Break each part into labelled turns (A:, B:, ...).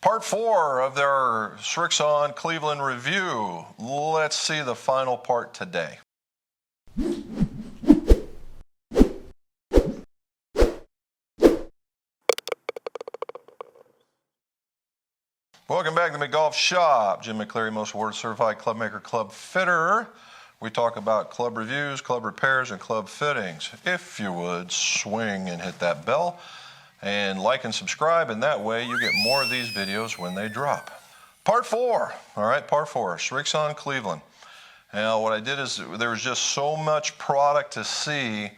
A: Part 4 of their Srixon Cleveland review. Let's see the final part today. Welcome back to the mcgolfshop. Jim McCleary, most award certified club maker, club fitter. We talk about club reviews, club repairs, and club fittings. If you would, swing and hit that bell and like and subscribe, and that way you get more of these videos when they drop. Part 4, all right, part 4, Srixon Cleveland. Now what I did is there was just so much product to see,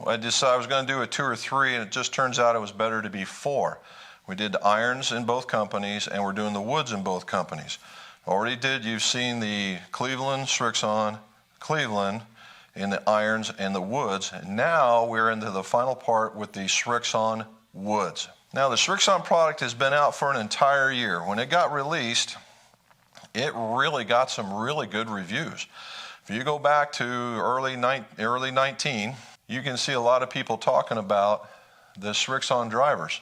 A: I decided I was going to do a 2 or 3, and it just turns out it was better to be 4. We did the irons in both companies, and we're doing the woods in both companies. You've seen the Cleveland, Srixon, Cleveland, in the irons and the woods. And now we're into the final part with the Srixon woods. Now the Srixon product has been out for an entire year. When it got released, it really got some really good reviews. If you go back to early 19, you can see a lot of people talking about the Srixon drivers.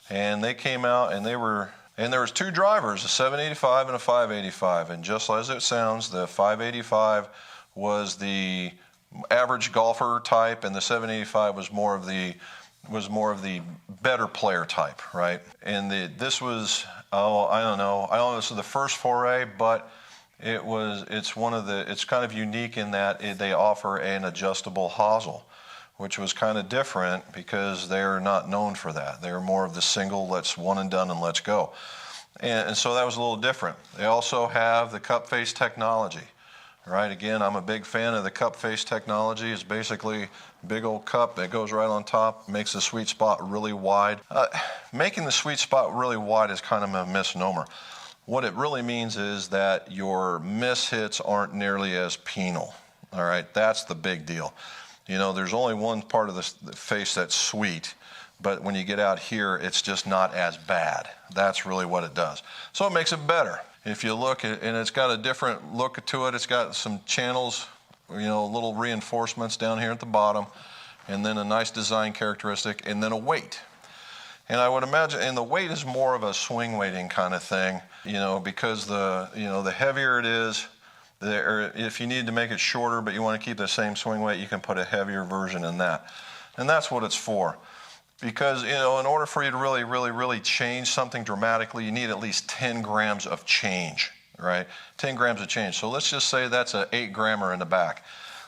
A: And they came out and there was 2 drivers, a 785 and a 585. And just as it sounds, the 585 was the average golfer type, and the 785 was more of the better player type, right? And this was, I don't know, this is the first foray, but it's kind of unique in that they offer an adjustable hosel, which was kind of different because they're not known for that. They're more of the single, let's one and done and let's go. And so that was a little different. They also have the cup face technology. Right, again, I'm a big fan of the cup face technology. It's basically a big old cup that goes right on top, makes the sweet spot really wide. Making the sweet spot really wide is kind of a misnomer. What it really means is that your miss hits aren't nearly as penal. All right, that's the big deal. You know, there's only one part of the face that's sweet, but when you get out here, it's just not as bad. That's really what it does. So it makes it better. If you look at, and it's got a different look to it, it's got some channels, you know, little reinforcements down here at the bottom, and then a nice design characteristic, and then a weight. And I would imagine, and the weight is more of a swing weighting kind of thing, you know, because the heavier it is, if you need to make it shorter but you want to keep the same swing weight, you can put a heavier version in that. And that's what it's for. Because, you know, in order for you to really change something dramatically, you need at least 10 grams of change, right? 10 grams of change. So let's just say that's an 8 grammer in the back.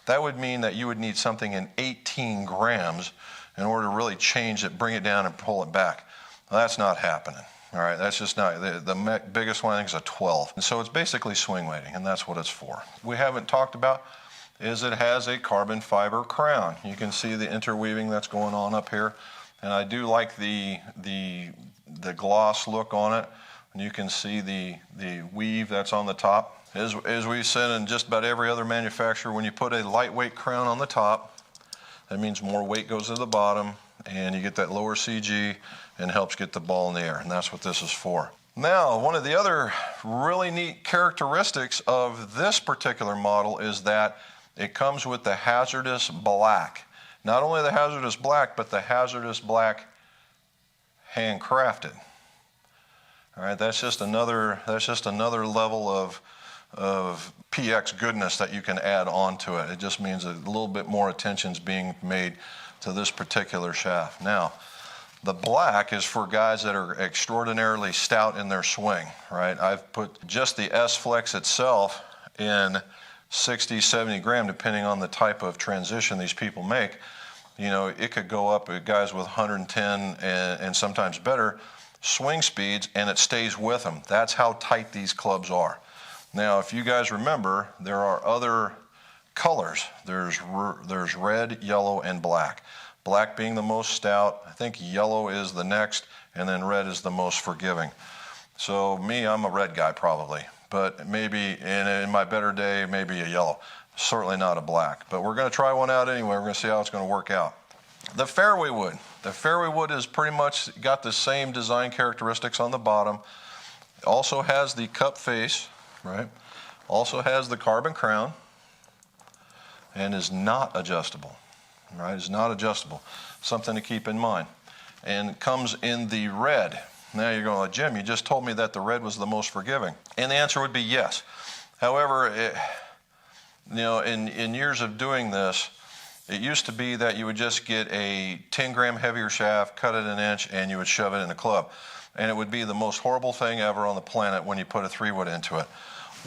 A: That would mean that you would need something in 18 grams in order to really change it, bring it down and pull it back. Well, that's not happening, all right? That's just not, the biggest one I think is a 12. And so it's basically swing weighting, and that's what it's for. We haven't talked about is it has a carbon fiber crown. You can see the interweaving that's going on up here. And I do like the gloss look on it. And you can see the weave that's on the top. As we've said in just about every other manufacturer, when you put a lightweight crown on the top, that means more weight goes to the bottom, and you get that lower CG and helps get the ball in the air. And that's what this is for. Now, one of the other really neat characteristics of this particular model is that it comes with the hazardus black. Not only the hazardus black, but the hazardus black handcrafted. All right, that's just another level of PX goodness that you can add on to it. It just means a little bit more attention is being made to this particular shaft. Now, the black is for guys that are extraordinarily stout in their swing, right? I've put just the S-Flex itself in 60, 70 gram, depending on the type of transition these people make. You know, it could go up at guys with 110 and sometimes better swing speeds, and it stays with them. That's how tight these clubs are. Now, if you guys remember, there are other colors. There's red, yellow, and black. Black being the most stout. I think yellow is the next, and then red is the most forgiving. So me, I'm a red guy probably. But maybe in my better day, maybe a yellow. Certainly not a black. But we're going to try one out anyway. We're going to see how it's going to work out. The Fairway wood. The Fairway wood has pretty much got the same design characteristics on the bottom. It also has the cup face, right? Also has the carbon crown, and is not adjustable, right? Is not adjustable. Something to keep in mind. And it comes in the red. Now you're going, well, Jim, you just told me that the red was the most forgiving. And the answer would be yes. However, in years of doing this, it used to be that you would just get a 10-gram heavier shaft, cut it an inch, and you would shove it in a club. And it would be the most horrible thing ever on the planet when you put a 3-wood into it.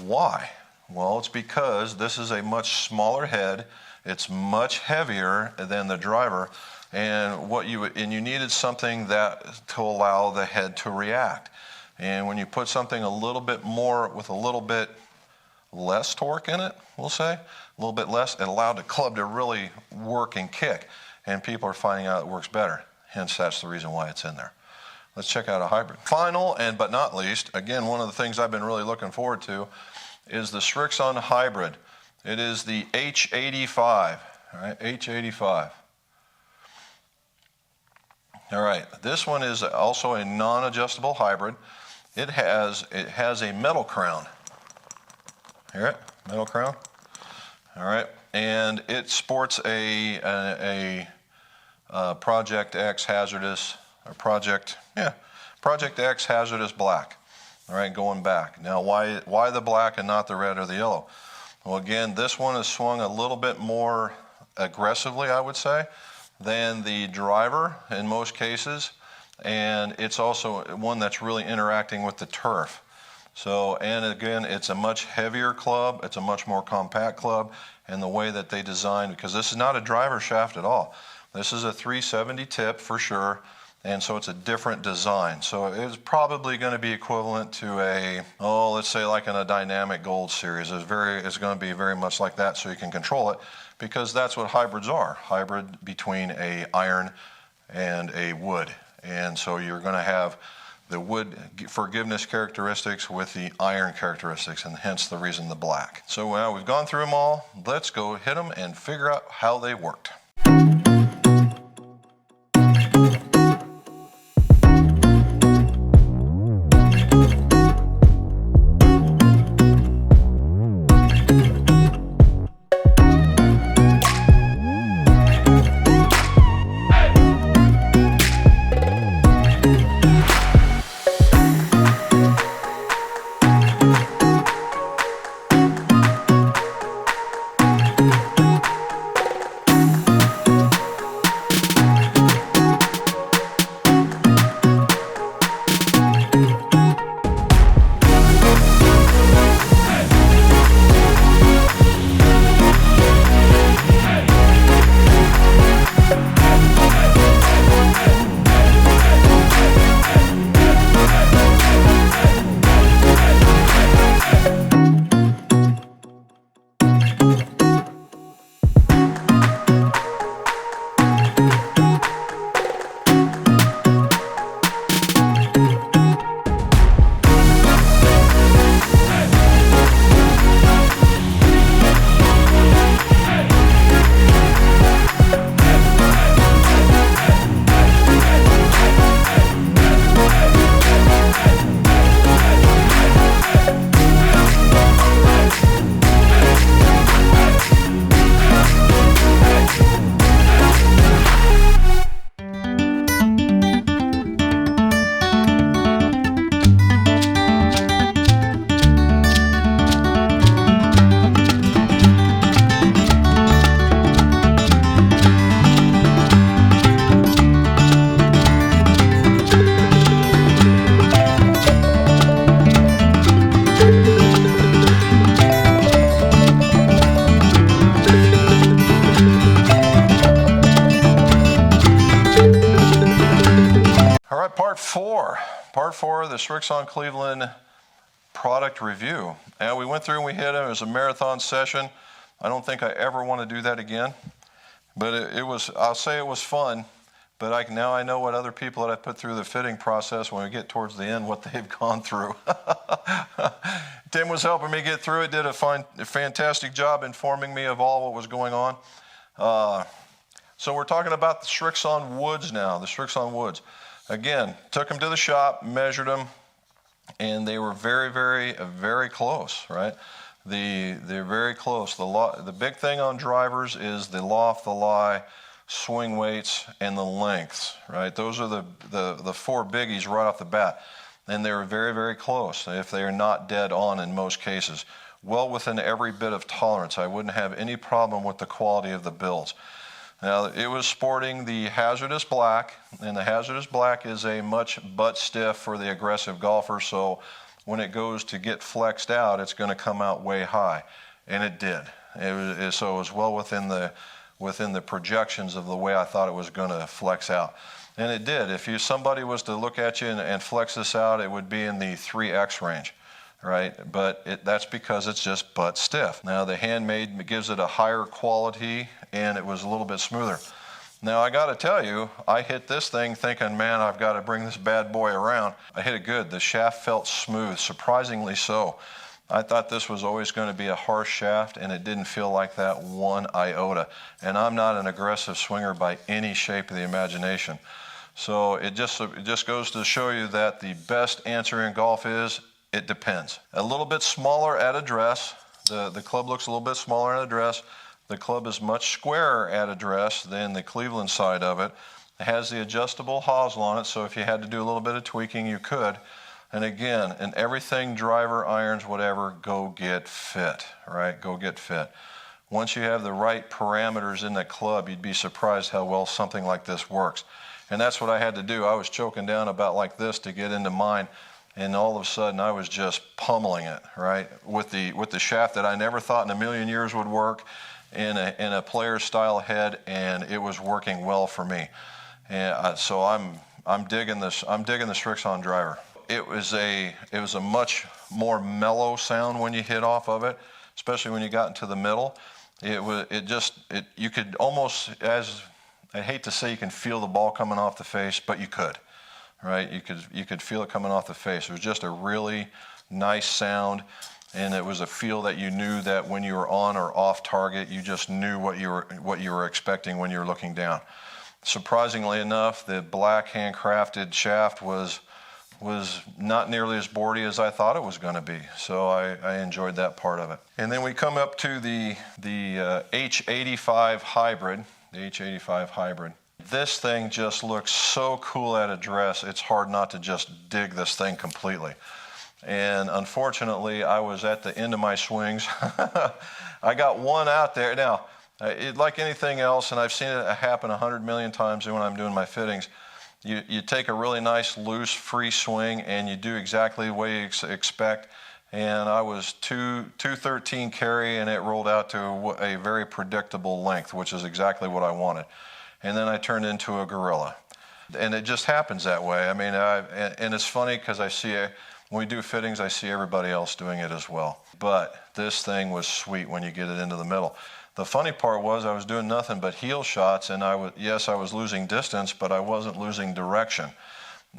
A: Why? Well, it's because this is a much smaller head. It's much heavier than the driver. And you needed something that to allow the head to react. And when you put something a little bit more with a little bit less torque in it, we'll say, a little bit less, it allowed the club to really work and kick. And people are finding out it works better. Hence, that's the reason why it's in there. Let's check out a hybrid. Final, and but not least, again, one of the things I've been really looking forward to is the Srixon hybrid. It is the H85, all right, H85. All right, this one is also a non-adjustable hybrid. It has a metal crown. Hear it? Metal crown. All right, and it sports a Project X hazardus, or Project X hazardus black. All right, going back. Now, why the black and not the red or the yellow? Well, again, this one is swung a little bit more aggressively, I would say, than the driver in most cases, and it's also one that's really interacting with the turf. So, and again, it's a much heavier club, it's a much more compact club, and the way that they designed, because this is not a driver shaft at all. This is a 370 tip for sure, and so it's a different design. So it's probably going to be equivalent to let's say like in a dynamic gold series. It's going to be very much like that, so you can control it, because that's what hybrids are. Hybrid between a iron and a wood. And so you're going to have the wood forgiveness characteristics with the iron characteristics, and hence the reason the black. So now we've gone through them all. Let's go hit them and figure out how they worked. Part four of the Srixon Cleveland product review. And we went through and we hit them. It was a marathon session. I don't think I ever want to do that again. But I'll say it was fun. But now I know what other people that I put through the fitting process when we get towards the end, what they've gone through. Tim was helping me get through it, did a fantastic job informing me of all what was going on. So we're talking about the Srixon woods now, the Srixon woods. Again, took them to the shop, measured them, and they were very, very, very close, right? They're very close. The big thing on drivers is the loft, the lie, swing weights, and the lengths, right? Those are the four biggies right off the bat. And they're very, very close, if they are not dead on in most cases. Well within every bit of tolerance. I wouldn't have any problem with the quality of the bills. Now, it was sporting the hazardus black, and the hazardus black is a much butt stiff for the aggressive golfer, so when it goes to get flexed out, it's going to come out way high, and it did. So it was well within the projections of the way I thought it was going to flex out. And it did. If somebody was to look at you and flex this out, it would be in the 3X range, right? But that's because it's just butt stiff. Now, the handmade gives it a higher quality, and it was a little bit smoother. Now, I got to tell you, I hit this thing thinking, man, I've got to bring this bad boy around. I hit it good. The shaft felt smooth, surprisingly so. I thought this was always going to be a harsh shaft, and it didn't feel like that one iota. And I'm not an aggressive swinger by any shape of the imagination. So it just goes to show you that the best answer in golf is, it depends. A little bit smaller at address. The club looks a little bit smaller at address. The club is much squarer at address than the Cleveland side of it. It has the adjustable hosel on it, so if you had to do a little bit of tweaking, you could. And again, in everything, driver, irons, whatever, go get fit, right? Go get fit. Once you have the right parameters in the club, you'd be surprised how well something like this works. And that's what I had to do. I was choking down about like this to get into mine, and all of a sudden I was just pummeling it, right? With the shaft that I never thought in a million years would work in a player style head, and it was working well for me. And so I'm digging this. I'm digging the Srixon Driver. It was a much more mellow sound when you hit off of it, especially when you got into the middle. You could almost, as I hate to say, you can feel the ball coming off the face, but you could, right? You could feel it coming off the face. It was just a really nice sound, and it was a feel that you knew that when you were on or off target, you just knew what you were expecting when you were looking down. Surprisingly enough, the black handcrafted shaft was not nearly as boardy as I thought it was going to be, so I enjoyed that part of it. And then we come up to the H85 hybrid. The H85 hybrid. This thing just looks so cool at address, it's hard not to just dig this thing completely. And unfortunately, I was at the end of my swings. I got one out there. Now, like anything else, and I've seen it happen 100 million times when I'm doing my fittings, you take a really nice, loose, free swing, and you do exactly the way you expect. And I was 213 carry, and it rolled out to a very predictable length, which is exactly what I wanted. And then I turned into a gorilla. And it just happens that way. I mean, and it's funny because when we do fittings, I see everybody else doing it as well. But this thing was sweet when you get it into the middle. The funny part was I was doing nothing but heel shots, and I was losing distance, but I wasn't losing direction.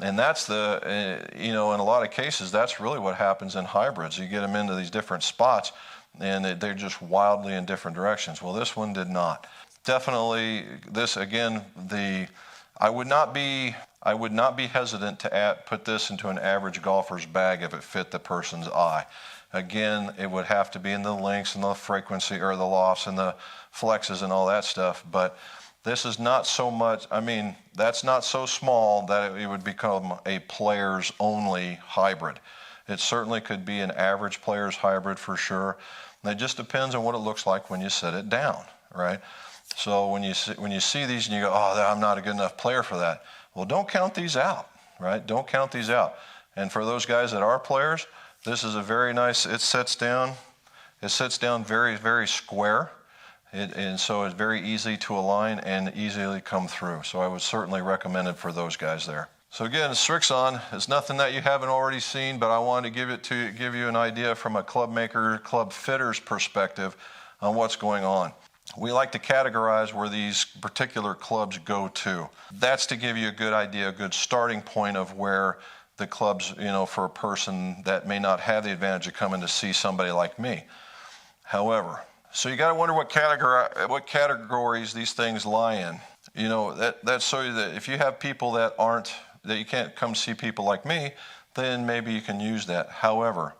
A: And that's in a lot of cases, that's really what happens in hybrids. You get them into these different spots, and they're just wildly in different directions. Well, this one did not. Definitely, this again, I would not be hesitant to put this into an average golfer's bag if it fit the person's eye. Again, it would have to be in the lengths and the frequency, or the lofts and the flexes and all that stuff, but this is not so much, I mean, that's not so small that it would become a players only hybrid. It certainly could be an average players hybrid for sure. And it just depends on what it looks like when you set it down, right? So when you see these and you go, oh, I'm not a good enough player for that. Well, don't count these out, right? Don't count these out. And for those guys that are players, this is a very nice, it sits down very, very square. And so it's very easy to align and easily come through. So I would certainly recommend it for those guys there. So again, Srixon is nothing that you haven't already seen, but I wanted to give you an idea from a club maker, club fitter's perspective on what's going on. We like to categorize where these particular clubs go to. That's to give you a good idea, a good starting point of where the clubs, for a person that may not have the advantage of coming to see somebody like me. However, so you got to wonder what categories these things lie in. That's so that if you have people that you can't come see people like me, then maybe you can use that. However,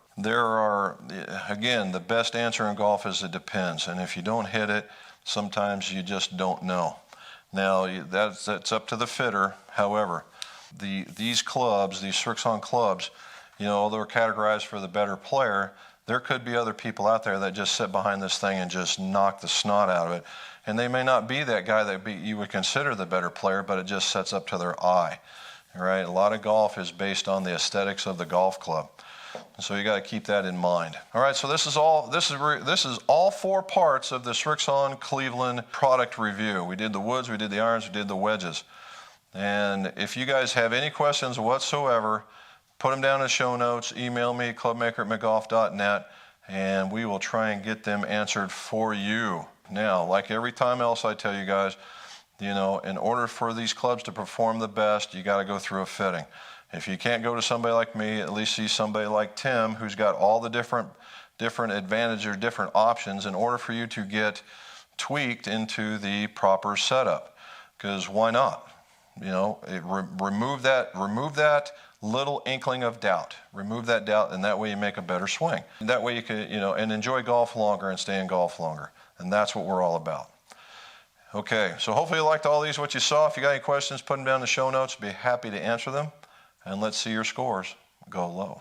A: again, the best answer in golf is it depends. And if you don't hit it, sometimes you just don't know. Now, that's up to the fitter. However, these clubs, these Srixon clubs, you know, they're categorized for the better player. There could be other people out there that just sit behind this thing and just knock the snot out of it. And they may not be that guy that you would consider the better player, but it just sets up to their eye. All right? A lot of golf is based on the aesthetics of the golf club. So you got to keep that in mind. All right, so this is all four parts of the Srixon Cleveland product review. We did the woods, we did the irons, we did the wedges. And if you guys have any questions whatsoever, put them down in the show notes, email me, clubmaker@mcgolf.net, and we will try and get them answered for you. Now, like every time else I tell you guys, you know, in order for these clubs to perform the best, you got to go through a fitting. If you can't go to somebody like me, at least see somebody like Tim, who's got all the different advantages, different options in order for you to get tweaked into the proper setup. Because why not? You know, remove that little inkling of doubt. Remove that doubt, and that way you make a better swing. That way you can, you know, and enjoy golf longer and stay in golf longer. And that's what we're all about. Okay, so hopefully you liked all these, what you saw. If you got any questions, put them down in the show notes. Be happy to answer them. And let's see your scores go low.